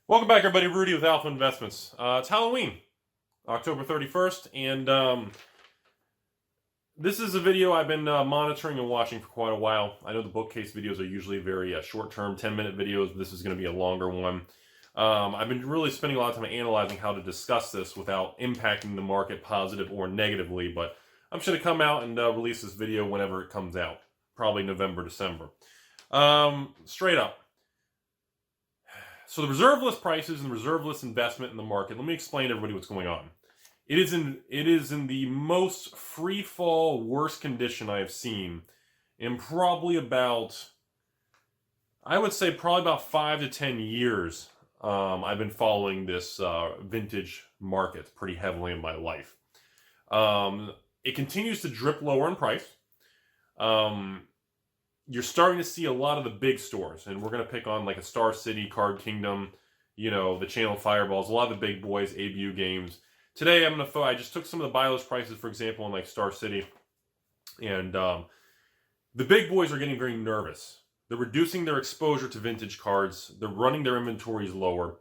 Welcome back, everybody. Rudy with Alpha Investments. It's Halloween, October 31st, and this is a video I've been monitoring and watching for quite a while. I know the bookcase videos are usually very short-term, 10-minute videos, but this is going to be a longer one. I've been really spending a lot of time analyzing how to discuss this without impacting the market positive or negatively, but I'm just going to come out and release this video whenever it comes out, probably November, December. Straight up. So the reserve list prices and the reserve list investment in the market, let me explain to everybody what's going on. It is in the most free fall, worst condition I have seen in probably about, I would say probably about 5 to 10 years. I've been following this vintage market pretty heavily in my life. It continues to drip lower in price. You're starting to see a lot of the big stores, and we're going to pick on like a Star City, Card Kingdom, you know, the Channel Fireballs, a lot of the big boys, ABU games. Today, I just took some of the buy list prices, for example, in like Star City, and the big boys are getting very nervous. They're reducing their exposure to vintage cards. They're running their inventories lower,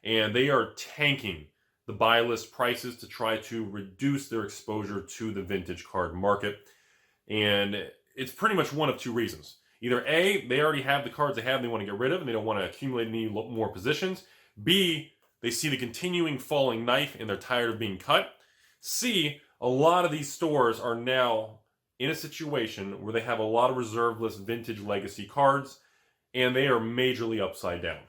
and they are tanking the buy list prices to try to reduce their exposure to the vintage card market. And it's pretty much one of two reasons. Either A, they already have the cards they have and they want to get rid of and they don't want to accumulate any more positions. B, they see the continuing falling knife and they're tired of being cut. C, a lot of these stores are now in a situation where they have a lot of reserve list vintage legacy cards and they are majorly upside down.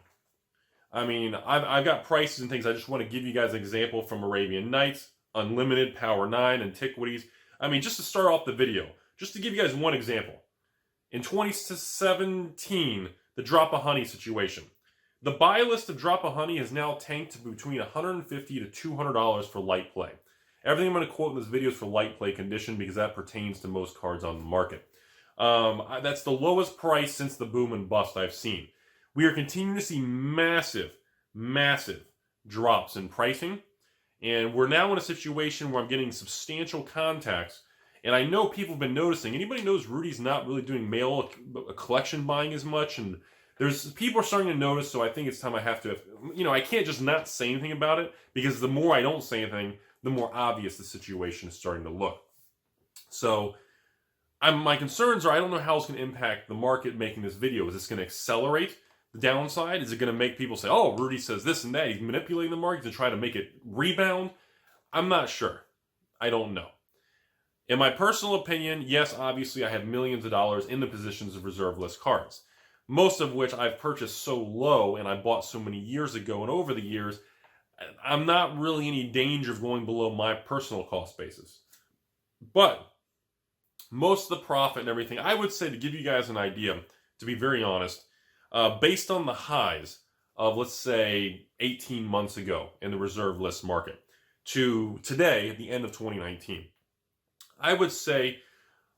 I mean, I've got prices and things. I just want to give you guys an example from Arabian Nights, Unlimited, Power 9, Antiquities. I mean, just to start off the video, just to give you guys one example. In 2017, the Drop of Honey situation. The buy list of Drop of Honey has now tanked to between $150 to $200 for light play. Everything I'm going to quote in this video is for light play condition because that pertains to most cards on the market. That's the lowest price since the boom and bust I've seen. We are continuing to see massive drops in pricing. And we're now in a situation where I'm getting substantial contacts. And I know people have been noticing. Anybody knows Rudy's not really doing mail collection buying as much, and people are starting to notice. So I think it's time I have to, I can't just not say anything about it because the more I don't say anything, the more obvious the situation is starting to look. So my concerns are I don't know how it's going to impact the market making this video. Is this going to accelerate the downside? Is it going to make people say, "Oh, Rudy says this and that. He's manipulating the market to try to make it rebound"? I'm not sure. I don't know. In my personal opinion, yes, obviously I have millions of dollars in the positions of reserve list cards, most of which I've purchased so low and I bought so many years ago, and over the years, I'm not really in any danger of going below my personal cost basis. But most of the profit and everything, I would say, to give you guys an idea, to be very honest, based on the highs of, let's say, 18 months ago in the reserve list market to today at the end of 2019, I would say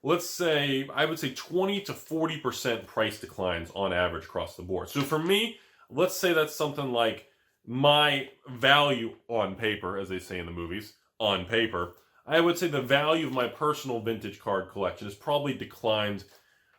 20 to 40% price declines on average across the board. So for me, let's say that's something like my value on paper, as they say in the movies, on paper. I would say the value of my personal vintage card collection has probably declined,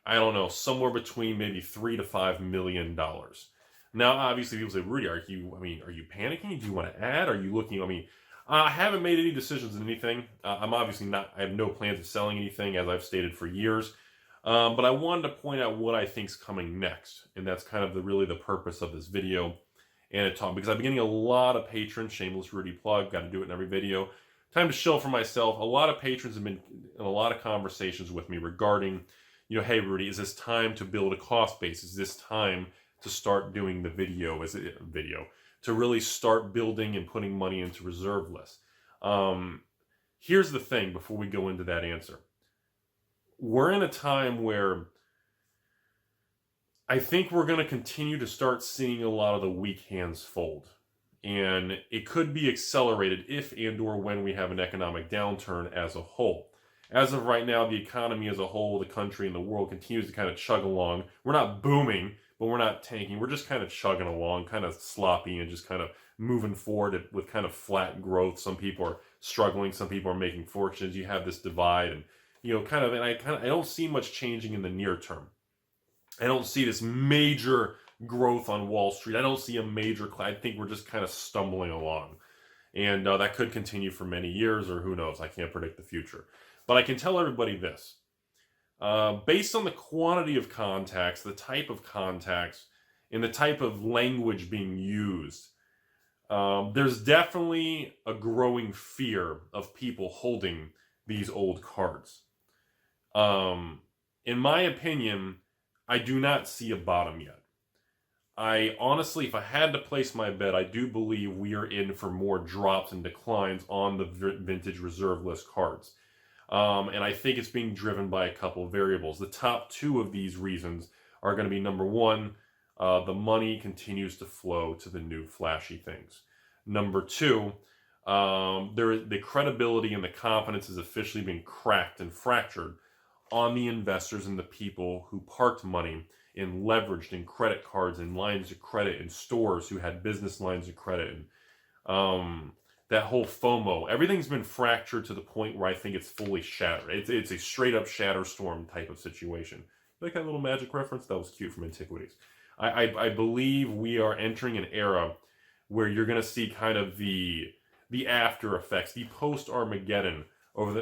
I don't know, somewhere between maybe $3 to $5 million. Now, obviously, people say, "Rudy, are you panicking? Do you want to add? Are you looking?" I haven't made any decisions on anything. I'm obviously not, I have no plans of selling anything, as I've stated for years. But I wanted to point out what I think is coming next. And that's kind of really the purpose of this video. And because I've been getting a lot of patrons, shameless Rudy plug, got to do it in every video. Time to shill for myself. A lot of patrons have been in a lot of conversations with me regarding, "Hey, Rudy, is this time to build a cost base? Is this time to start doing the video? To really start building and putting money into reserve lists?" Here's the thing before we go into that answer. We're in a time where I think we're going to continue to start seeing a lot of the weak hands fold. And it could be accelerated if and or when we have an economic downturn as a whole. As of right now, the economy as a whole, the country and the world continues to kind of chug along. We're not booming, but we're not tanking. We're just kind of chugging along, kind of sloppy and just kind of moving forward with kind of flat growth. Some people are struggling. Some people are making fortunes. You have this divide and, I don't see much changing in the near term. I don't see this major growth on Wall Street. I don't see a major, I think we're just kind of stumbling along. And that could continue for many years, or who knows, I can't predict the future. But I can tell everybody this. Based on the quantity of contacts, the type of contacts, and the type of language being used, there's definitely a growing fear of people holding these old cards. In my opinion, I do not see a bottom yet. I honestly, if I had to place my bet, I do believe we are in for more drops and declines on the vintage reserve list cards. And I think it's being driven by a couple of variables. The top two of these reasons are going to be, number one, the money continues to flow to the new flashy things. Number two, the credibility and the confidence is officially being cracked and fractured on the investors and the people who parked money and leveraged in credit cards and lines of credit and stores who had business lines of credit. And that whole FOMO, everything's been fractured to the point where I think it's fully shattered. It's a straight up shatterstorm type of situation. Like that little magic reference? That was cute from Antiquities. I believe we are entering an era where you're going to see kind of the after effects, the post-Armageddon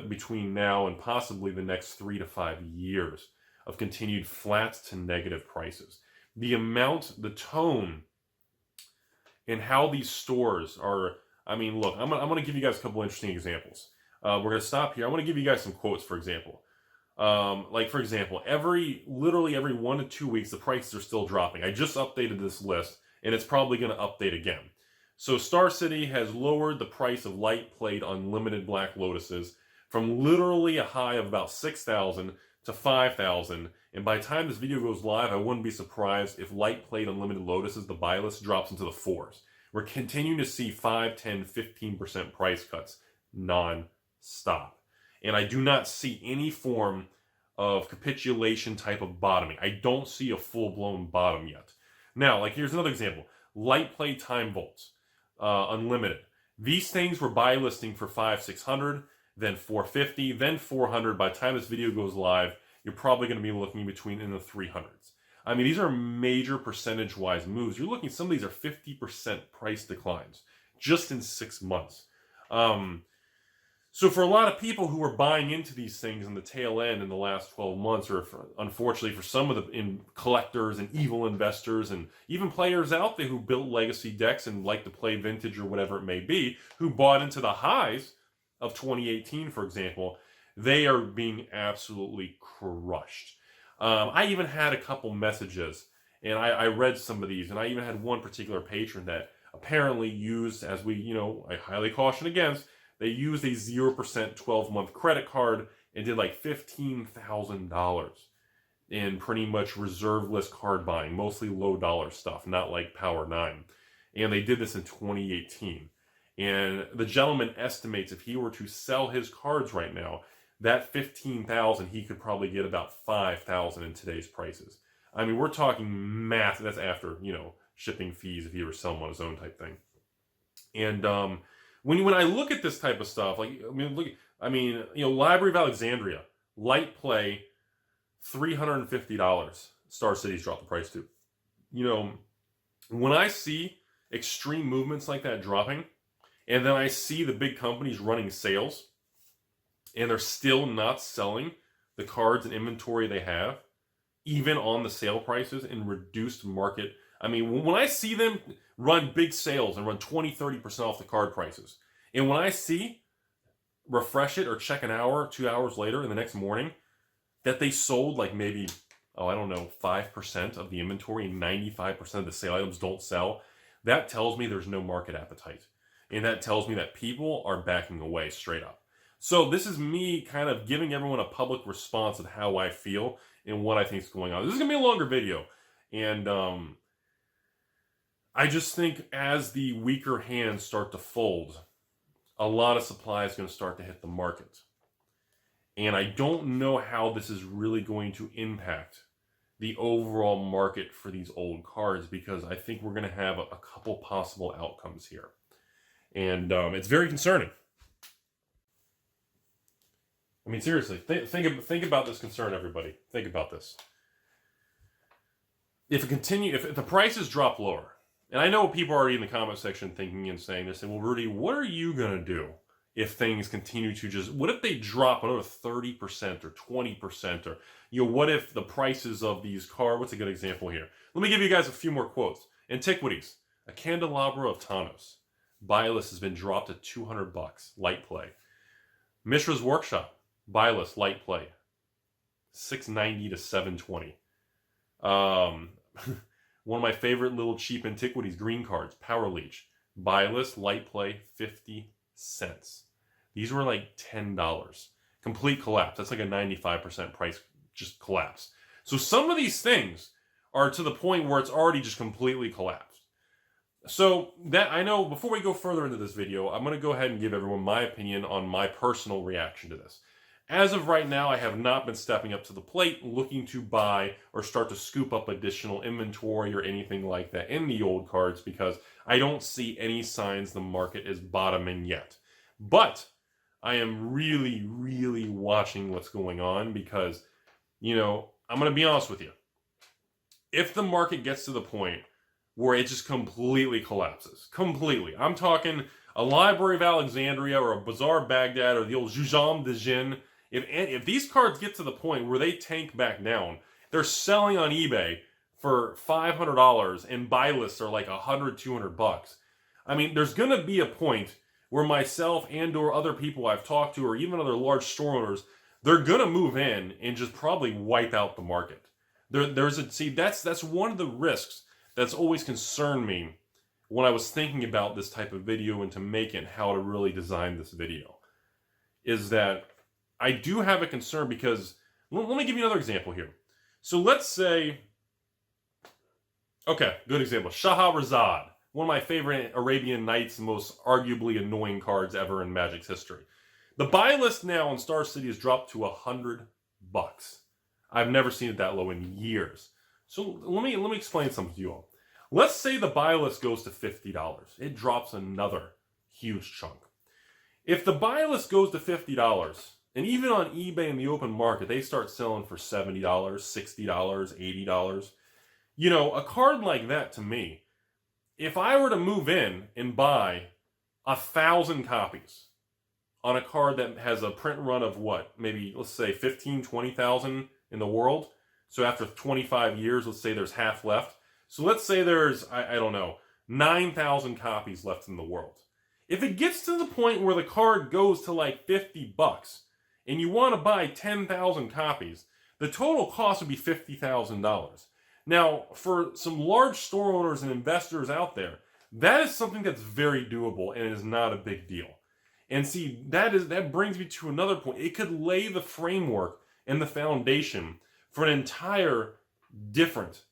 between now and possibly the next 3 to 5 years of continued flat to negative prices. The amount, the tone, and how these stores are, I mean, look, I'm going to give you guys a couple interesting examples. We're going to stop here. I want to give you guys some quotes, for example. Like, for example, literally every 1 to 2 weeks, the prices are still dropping. I just updated this list, and it's probably going to update again. So Star City has lowered the price of light played unlimited Black Lotuses from literally a high of about 6,000 to 5,000. And by the time this video goes live, I wouldn't be surprised if light played unlimited Lotuses, the buy list, drops into the 4s. We're continuing to see 5, 10, 15% price cuts non-stop. And I do not see any form of capitulation type of bottoming. I don't see a full-blown bottom yet. Now, like, here's another example. Light play time vaults, unlimited. These things were buy listing for 500, 600, then 450, then 400. By the time this video goes live, you're probably going to be looking between in the 300s. I mean, these are major percentage-wise moves. You're looking, some of these are 50% price declines just in 6 months. So for a lot of people who are buying into these things in the tail end in the last 12 months, or unfortunately for some of the collectors and evil investors and even players out there who built legacy decks and like to play vintage or whatever it may be, who bought into the highs of 2018, for example, they are being absolutely crushed. I even had a couple messages, and I read some of these, and I even had one particular patron that apparently used, as I highly caution against, they used a 0% 12-month credit card and did like $15,000 in pretty much reserve list card buying, mostly low dollar stuff, not like Power 9. And they did this in 2018. And the gentleman estimates if he were to sell his cards right now, that $15,000, he could probably get about $5,000 in today's prices. I mean, we're talking massive. That's after, shipping fees if he were selling on his own type thing. And when I look at this type of stuff, Library of Alexandria, light play, $350. Star City's dropped the price to. When I see extreme movements like that dropping, and then I see the big companies running sales, and they're still not selling the cards and inventory they have, even on the sale prices in reduced market. I mean, when I see them run big sales and run 20, 30% off the card prices, and when I see, refresh it or check an hour, 2 hours later in the next morning, that they sold like maybe, 5% of the inventory and 95% of the sale items don't sell, that tells me there's no market appetite. And that tells me that people are backing away straight up. So this is me kind of giving everyone a public response of how I feel and what I think is going on. This is going to be a longer video. And I just think as the weaker hands start to fold, a lot of supply is going to start to hit the market. And I don't know how this is really going to impact the overall market for these old cards, because I think we're going to have a couple possible outcomes here. And it's very concerning. I mean, seriously, think about this concern, everybody. Think about this. if the prices drop lower, and I know people are already in the comment section thinking and saying this, and well, Rudy, what are you going to do if things continue to what if they drop another 30% or 20%, or, what if the prices of these cars, what's a good example here? Let me give you guys a few more quotes. Antiquities, a candelabra of Tanos. Buy list has been dropped to $200, light play. Mishra's Workshop, buy list, light play, $690 to $720. One of my favorite little cheap antiquities, green cards, Power Leech, buy list, light play, 50 cents. These were like $10. Complete collapse. That's like a 95% price just collapse. So some of these things are to the point where it's already just completely collapsed. So that, I know, before we go further into this video, I'm going to go ahead and give everyone my opinion on my personal reaction to this. As of right now, I have not been stepping up to the plate looking to buy or start to scoop up additional inventory or anything like that in the old cards, because I don't see any signs the market is bottoming yet. But I am really, really watching what's going on because, I'm going to be honest with you. If the market gets to the point where it just completely collapses, I'm talking a Library of Alexandria or a Bazaar of Baghdad or the old Jujam de Jinn. If these cards get to the point where they tank back down, they're selling on eBay for $500 and buy lists are like $100, $200. I mean, there's going to be a point where myself and or other people I've talked to, or even other large store owners, they're going to move in and just probably wipe out the market. That's one of the risks that's always concerned me when I was thinking about this type of video and to make it, how to really design this video, is that I do have a concern because, let me give you another example here. So let's say, okay, good example, Shahrazad, one of my favorite Arabian Nights, most arguably annoying cards ever in Magic's history. The buy list now in Star City has dropped to $100. I've never seen it that low in years. So let me explain something to you all. Let's say the buy list goes to $50. It drops another huge chunk. If the buy list goes to $50, and even on eBay in the open market, they start selling for $70, $60, $80. A card like that, to me, if I were to move in and buy 1,000 copies on a card that has a print run of what? Maybe, let's say 15, 20,000 in the world. So after 25 years, let's say there's half left. So let's say there's, I don't know, 9,000 copies left in the world. If it gets to the point where the card goes to like $50 and you want to buy 10,000 copies, the total cost would be $50,000. Now, for some large store owners and investors out there, that is something that's very doable and is not a big deal. And see, that brings me to another point. It could lay the framework and the foundation for an entire different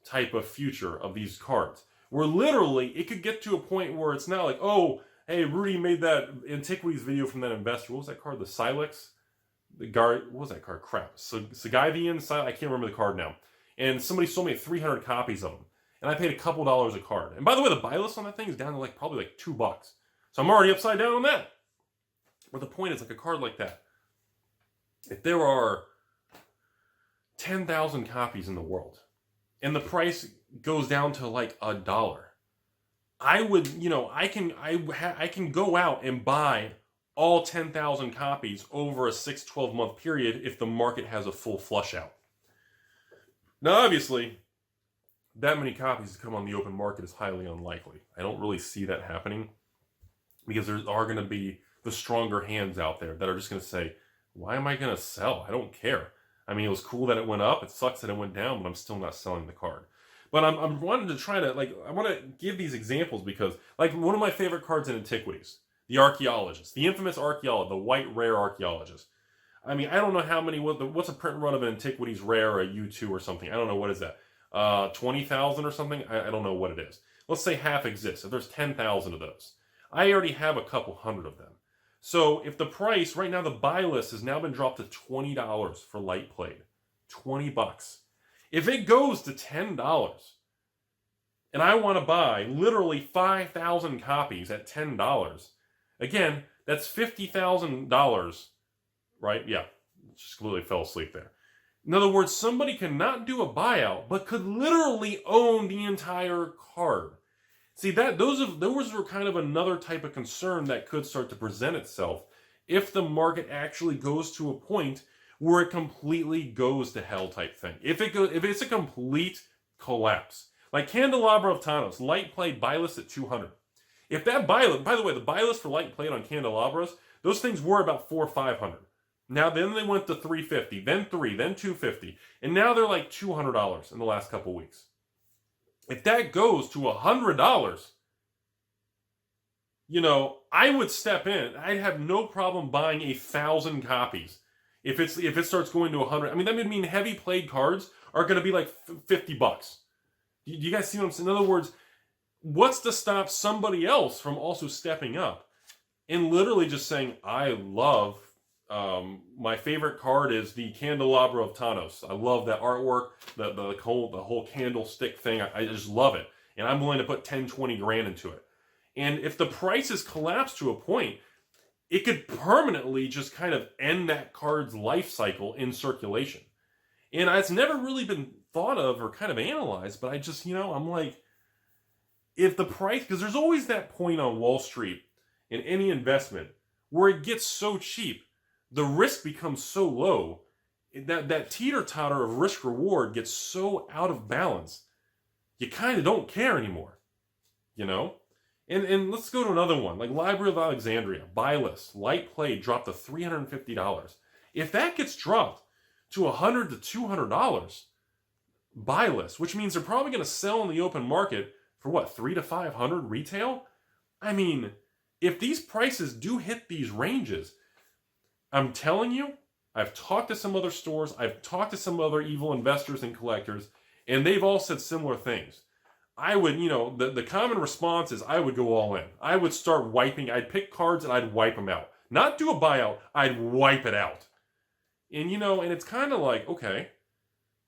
type of future of these cards, where literally it could get to a point where it's not like, oh, hey, Rudy made that Antiquities video from that investor. What was that card? The Silex? What was that card? Crap. Sagavian? I can't remember the card now. And somebody sold me 300 copies of them. And I paid a couple dollars a card. And by the way, the buy list on that thing is down to probably $2. So I'm already upside down on that. But the point is, like a card like that, if there are 10,000 copies in the world, and the price goes down to like $1, I would, I can go out and buy all 10,000 copies over a 6-12 month period if the market has a full flush out. Now, obviously, that many copies to come on the open market is highly unlikely. I don't really see that happening because there are going to be the stronger hands out there that are just going to say, why am I going to sell? I don't care. I mean, it was cool that it went up. It sucks that it went down, but I'm still not selling the card. But I'm wanting to try to, I want to give these examples because, one of my favorite cards in Antiquities, the Archaeologist, the infamous Archaeologist, the white rare Archaeologist. I mean, I don't know how many, what's a print run of an Antiquities rare or a U2 or something? I don't know, what is that? 20,000 or something? I don't know what it is. Let's say half exists. If there's 10,000 of those, I already have a couple hundred of them. So if the price, right now the buy list has now been dropped to $20 for light played. $20. If it goes to $10, and I want to buy literally 5,000 copies at $10, again, that's $50,000, right? Yeah, just completely fell asleep there. In other words, somebody could not do a buyout, but could literally own the entire card. See, those were kind of another type of concern that could start to present itself if the market actually goes to a point where it completely goes to hell type thing. If it's a complete collapse, like Candelabra of Thanos, light play buy list at 200. If that buy list, by the way, the buy list for light played on Candelabras, those things were about 400 or 500. Now then they went to 350, then 3, then 250, and now they're like $200 in the last couple weeks. If that goes to $100, I would step in. I'd have no problem buying 1,000 copies. If it starts going to 100, I mean, that would mean heavy played cards are going to be like $50. Do you guys see what I'm saying? In other words, what's to stop somebody else from also stepping up and literally just saying, I love, my favorite card is the Candelabra of Thanos. I love that artwork, the whole candlestick thing. I just love it. And I'm willing to put 10, 20 grand into it. And if the prices collapse to a point, it could permanently just kind of end that card's life cycle in circulation. And it's never really been thought of or kind of analyzed, but I just, I'm like, if the price, because there's always that point on Wall Street in any investment where it gets so cheap, the risk becomes so low, that teeter-totter of risk-reward gets so out of balance, you kind of don't care anymore, And let's go to another one, like Library of Alexandria, buy list, light play dropped to $350. If that gets dropped to $100 to $200, buy list, which means they're probably going to sell in the open market for what, $300 to $500 retail? I mean, if these prices do hit these ranges, I'm telling you, I've talked to some other stores, I've talked to some other evil investors and collectors, and they've all said similar things. I would, the common response is I would go all in. I would start wiping. I'd pick cards and I'd wipe them out. Not do a buyout. I'd wipe it out. And, and it's kind of like, okay,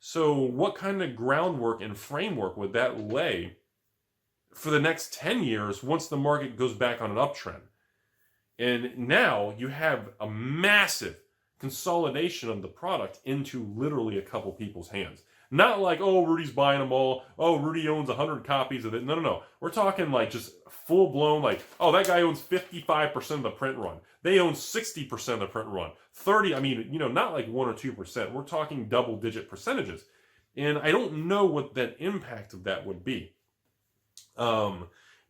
so what kind of groundwork and framework would that lay for the next 10 years once the market goes back on an uptrend? And now you have a massive consolidation of the product into literally a couple people's hands. Not like, oh, Rudy's buying them all. Oh, Rudy owns 100 copies of it. No. We're talking like just full-blown, like, oh, that guy owns 55% of the print run. They own 60% of the print run. 30, I mean, not like 1 or 2%. We're talking double-digit percentages. And I don't know what that impact of that would be. But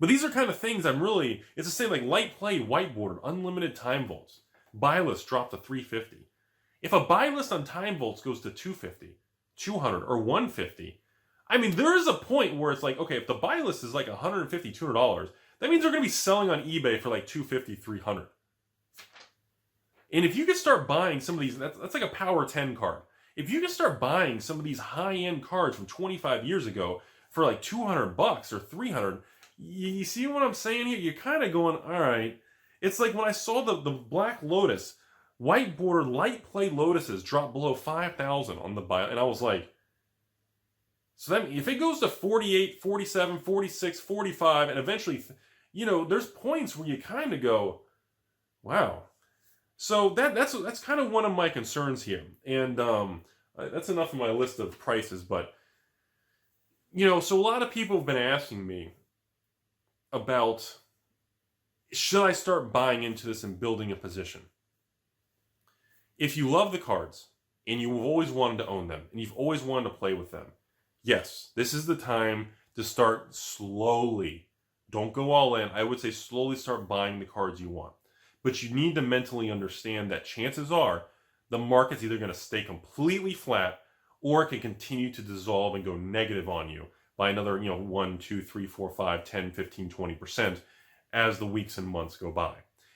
these are kind of things it's the same like light play, whiteboarded, unlimited time vaults. Buy list dropped to 350. If a buy list on time vaults goes to 250, 200 or 150, I mean, there is a point where it's like, okay, if the buy list is like $150, $200, that means they're going to be selling on eBay for like 250, 300. And if you can start buying some of these, that's like a Power 10 card. If you can start buying some of these high-end cards from 25 years ago for like $200 or $300, you see what I'm saying here? You're kind of going, all right. It's like when I saw the Black Lotus, white border, light play lotuses drop below 5,000 on the buy, and I was like, so that if it goes to 48, 47, 46, 45, and eventually, there's points where you kind of go, wow. So that's kind of one of my concerns here, and that's enough of my list of prices. But so a lot of people have been asking me about, should I start buying into this and building a position? If you love the cards and you've always wanted to own them and you've always wanted to play with them, yes, this is the time to start slowly. Don't go all in. I would say slowly start buying the cards you want. But you need to mentally understand that chances are the market's either going to stay completely flat or it can continue to dissolve and go negative on you by another, 1, 2, 3, 4, 5, 10, 15, 20% as the weeks and months go by.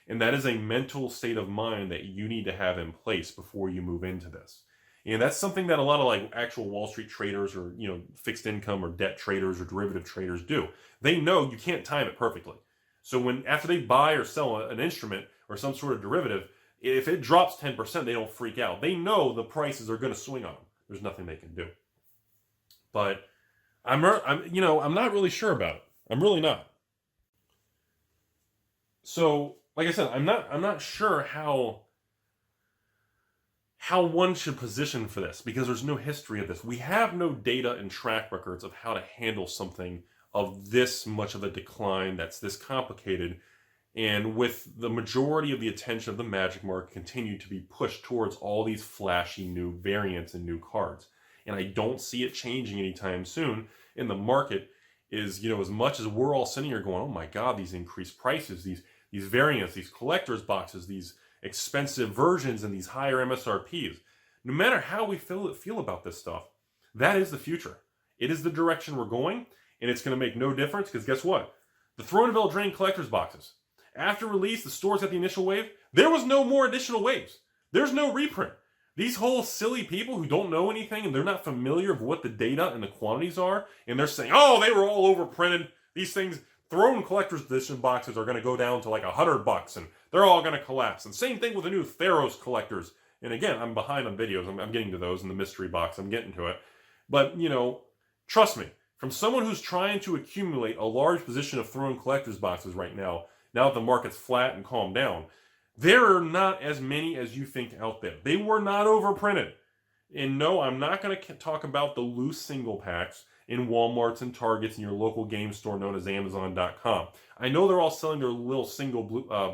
And that is a mental state of mind that you need to have in place before you move into this. And that's something that a lot of like actual Wall Street traders or, fixed income or debt traders or derivative traders do. They know you can't time it perfectly. So after they buy or sell an instrument or some sort of derivative, if it drops 10%, they don't freak out. They know the prices are going to swing on them. There's nothing they can do. But I'm not really sure about it. I'm really not. So, like I said, I'm not sure how how one should position for this, because there's no history of this. We have no data and track records of how to handle something of this much of a decline that's this complicated, and with the majority of the attention of the Magic market continue to be pushed towards all these flashy new variants and new cards. And I don't see it changing anytime soon. And the market is, as much as we're all sitting here going, oh my God, these increased prices, these variants, these collector's boxes, these expensive versions, and these higher MSRPs. No matter how we feel about this stuff, that is the future. It is the direction we're going, and it's going to make no difference, because guess what? The Throne of Eldraine collector's boxes, after release, the stores got the initial wave. There was no more additional waves. There's no reprint. These whole silly people who don't know anything and they're not familiar with what the data and the quantities are, and they're saying, oh, they were all overprinted. These things, Throne collector's edition boxes are going to go down to like $100 and they're all going to collapse. And same thing with the new Theros collectors. And again, I'm behind on videos. I'm getting to those in the mystery box. I'm getting to it. But, trust me, from someone who's trying to accumulate a large position of Throne collector's boxes right now that the market's flat and calmed down, there are not as many as you think out there. They were not overprinted. And no, I'm not going to talk about the loose single packs in Walmarts and Targets in your local game store known as Amazon.com. I know they're all selling their little single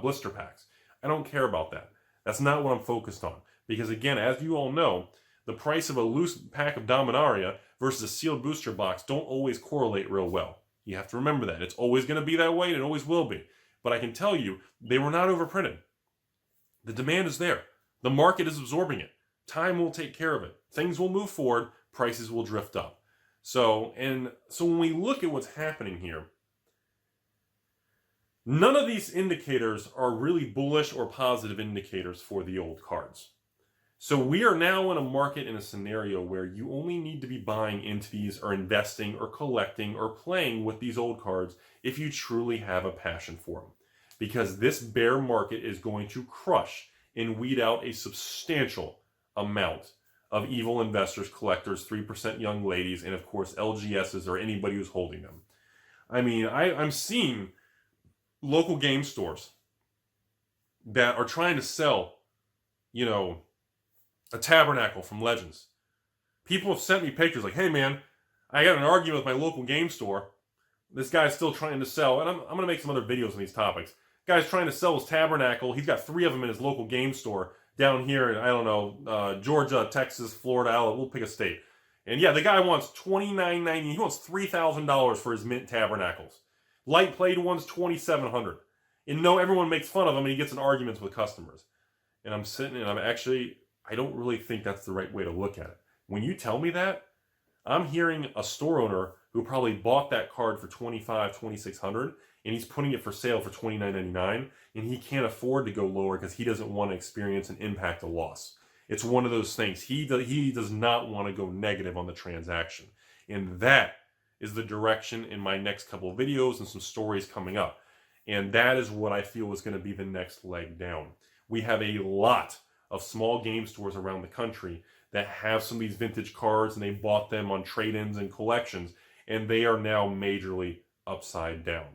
blister packs. I don't care about that. That's not what I'm focused on. Because again, as you all know, the price of a loose pack of Dominaria versus a sealed booster box don't always correlate real well. You have to remember that. It's always going to be that way, and it always will be. But I can tell you, they were not overprinted. The demand is there. The market is absorbing it. Time will take care of it. Things will move forward. Prices will drift up. So when we look at what's happening here, none of these indicators are really bullish or positive indicators for the old cards. So we are now in a market, in a scenario where you only need to be buying into these or investing or collecting or playing with these old cards if you truly have a passion for them. Because this bear market is going to crush and weed out a substantial amount of evil investors, collectors, 3% young ladies, and of course LGSs or anybody who's holding them. I mean, I'm seeing local game stores that are trying to sell, a tabernacle from Legends. People have sent me pictures like, hey man, I got an argument with my local game store. This guy's still trying to sell, and I'm going to make some other videos on these topics. Guy's trying to sell his tabernacle. He's got 3 of them in his local game store down here in, I don't know, Georgia, Texas, Florida, we'll pick a state. And yeah, the guy wants $29.90. He wants $3,000 for his mint tabernacles. Light played one's $2,700. And no, everyone makes fun of him, and he gets in arguments with customers. And I'm sitting and I don't really think that's the right way to look at it. When you tell me that, I'm hearing a store owner who probably bought that card for $2,500, $2,600, and he's putting it for sale for $29.99, and he can't afford to go lower because he doesn't want to experience an impact of loss. It's one of those things. He does not want to go negative on the transaction. And that is the direction in my next couple of videos and some stories coming up. And that is what I feel is going to be the next leg down. We have a lot of small game stores around the country that have some of these vintage cards, and they bought them on trade-ins and collections, and they are now majorly upside down.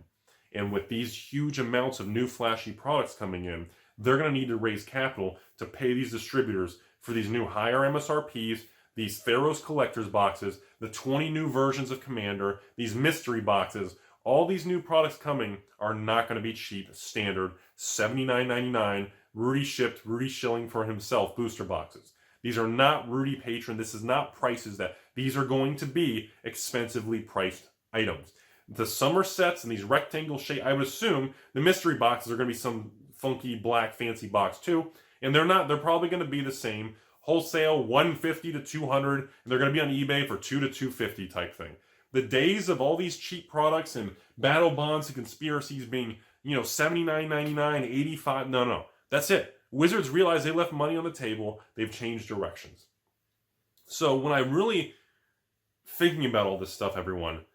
And with these huge amounts of new flashy products coming in, they're going to need to raise capital to pay these distributors for these new higher MSRPs, these Theros collector's boxes, the 20 new versions of Commander, these mystery boxes. All these new products coming are not going to be cheap, standard, $79.99, Rudy shipped, Rudy shilling for himself booster boxes. These are not Rudy Patron. This is not prices these are going to be expensively priced items. The summer sets and these rectangle shape, I would assume the mystery boxes are going to be some funky black fancy box too. And they're not, they're probably going to be the same. Wholesale $150 to $200, and they're going to be on eBay for $2 to $250 type thing. The days of all these cheap products and battle bonds and conspiracies being, $79.99, $85, no. That's it. Wizards realize they left money on the table. They've changed directions. So when I'm really thinking about all this stuff, everyone,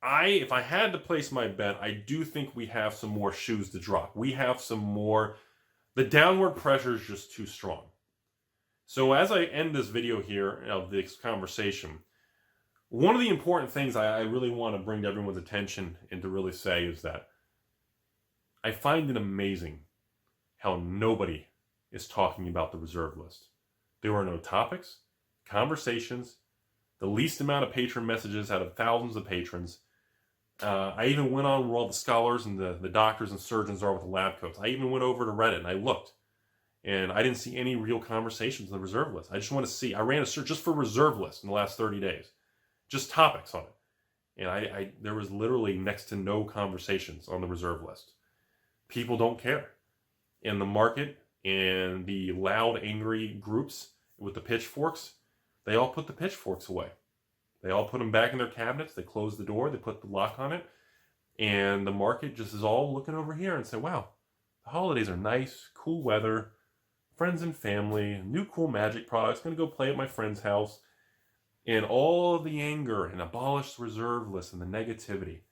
if I had to place my bet, I do think we have some more shoes to drop. We have some more. The downward pressure is just too strong. So as I end this video here of this conversation, one of the important things I really want to bring to everyone's attention and to really say is that I find it amazing how nobody is talking about the reserve list. There were no topics, conversations, the least amount of patron messages out of thousands of patrons. I even went on where all the scholars and the doctors and surgeons are with the lab coats. I even went over to Reddit and I looked. And I didn't see any real conversations on the reserve list. I just want to see. I ran a search just for reserve list in the last 30 days. Just topics on it. And there was literally next to no conversations on the reserve list. People don't care. And the market and the loud, angry groups with the pitchforks, they all put the pitchforks away. They all put them back in their cabinets. They closed the door. They put the lock on it. And the market just is all looking over here and say, wow, the holidays are nice, cool weather, friends and family, new cool Magic products, going to go play at my friend's house. And all of the anger and abolished reserve list and the negativity,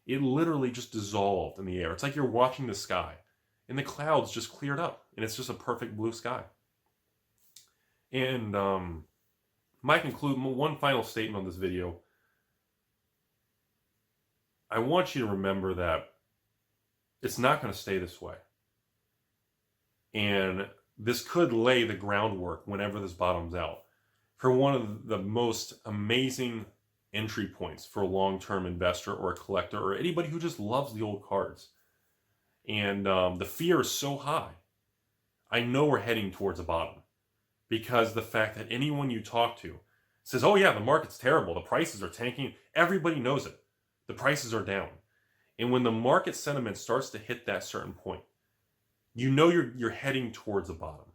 it literally just dissolved in the air. It's like you're watching the sky and the clouds just cleared up and it's just a perfect blue sky. And might conclude one final statement on this video. I want you to remember that it's not going to stay this way. And this could lay the groundwork whenever this bottoms out for one of the most amazing entry points for a long-term investor or a collector or anybody who just loves the old cards. And the fear is so high. I know we're heading towards a bottom because the fact that anyone you talk to says, oh yeah, the market's terrible, the prices are tanking, everybody knows it. The prices are down. And when the market sentiment starts to hit that certain point, you know you're heading towards a bottom.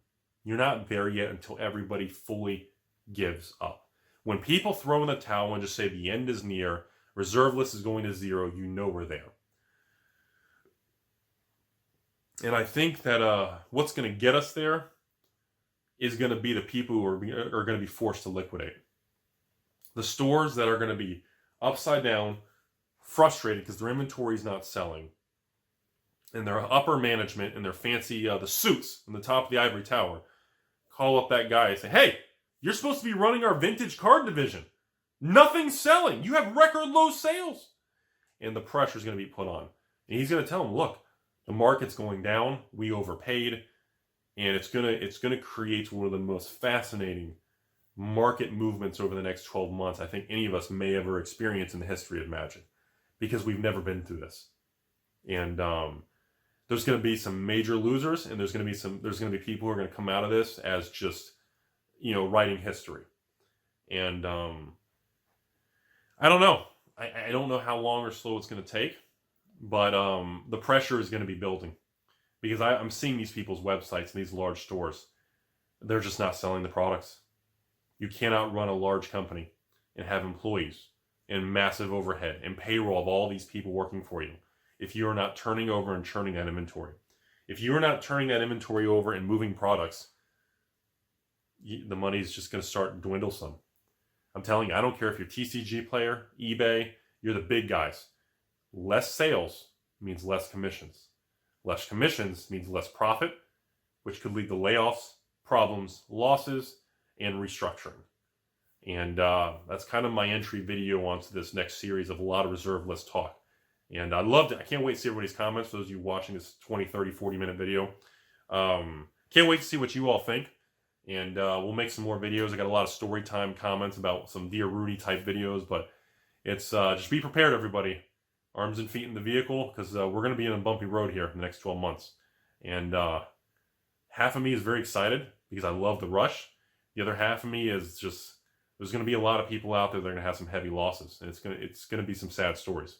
You're not there yet until everybody fully gives up. When people throw in the towel and just say the end is near, reserve list is going to zero, you know we're there. And I think that what's going to get us there is going to be the people who are going to be forced to liquidate. The stores that are going to be upside down, frustrated because their inventory is not selling, and their upper management and their fancy, the suits on the top of the ivory tower, call up that guy and say, hey, you're supposed to be running our vintage card division. Nothing's selling. You have record low sales. And the pressure is going to be put on. And he's going to tell them, look, the market's going down. We overpaid. And it's going to create one of the most fascinating market movements over the next 12 months I think any of us may ever experience in the history of Magic, because we've never been through this. And there's going to be some major losers, and there's going to be people who are going to come out of this as just, writing history. And I don't know. I don't know how long or slow it's going to take, but the pressure is going to be building, because I'm seeing these people's websites and these large stores. They're just not selling the products. You cannot run a large company and have employees and massive overhead and payroll of all these people working for you if you are not turning over and churning that inventory. If you are not turning that inventory over and moving products, the money is just going to start to dwindle some. I'm telling you, I don't care if you're TCG player, eBay, you're the big guys. Less sales means less commissions. Less commissions means less profit, which could lead to layoffs, problems, losses, and restructuring. And that's kind of my entry video onto this next series of a lot of reserve list talk. And I loved it. I can't wait to see everybody's comments, those of you watching this 20, 30, 40-minute video. Can't wait to see what you all think. And we'll make some more videos. I got a lot of story time comments about some Dear Rudy type videos. But it's just be prepared, everybody. Arms and feet in the vehicle, because we're going to be in a bumpy road here in the next 12 months. And half of me is very excited because I love the rush. The other half of me is just, there's going to be a lot of people out there that are going to have some heavy losses. And it's going to be some sad stories.